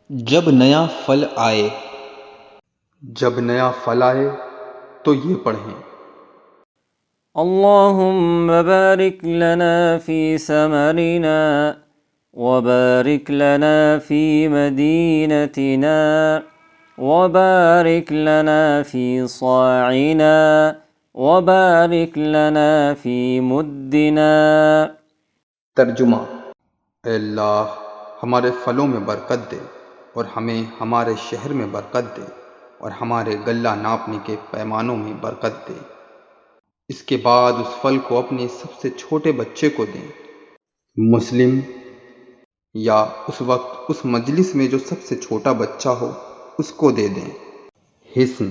جب نیا پھل آئے، جب نیا پھل آئے تو یہ پڑھیں۔ اللهم بارك لنا في ثمرنا وبارك لنا في مدينتنا وبارك لنا في صاعنا وبارك لنا في مدنا۔ ترجمہ: اے اللہ ہمارے پھلوں میں برکت دے اور ہمیں ہمارے شہر میں برکت دے اور ہمارے غلہ ناپنے کے پیمانوں میں برکت دے۔ اس کے بعد اس پھل کو اپنے سب سے چھوٹے بچے کو دیں۔ مسلم، یا اس وقت اس مجلس میں جو سب سے چھوٹا بچہ ہو اس کو دے دیں۔ حسن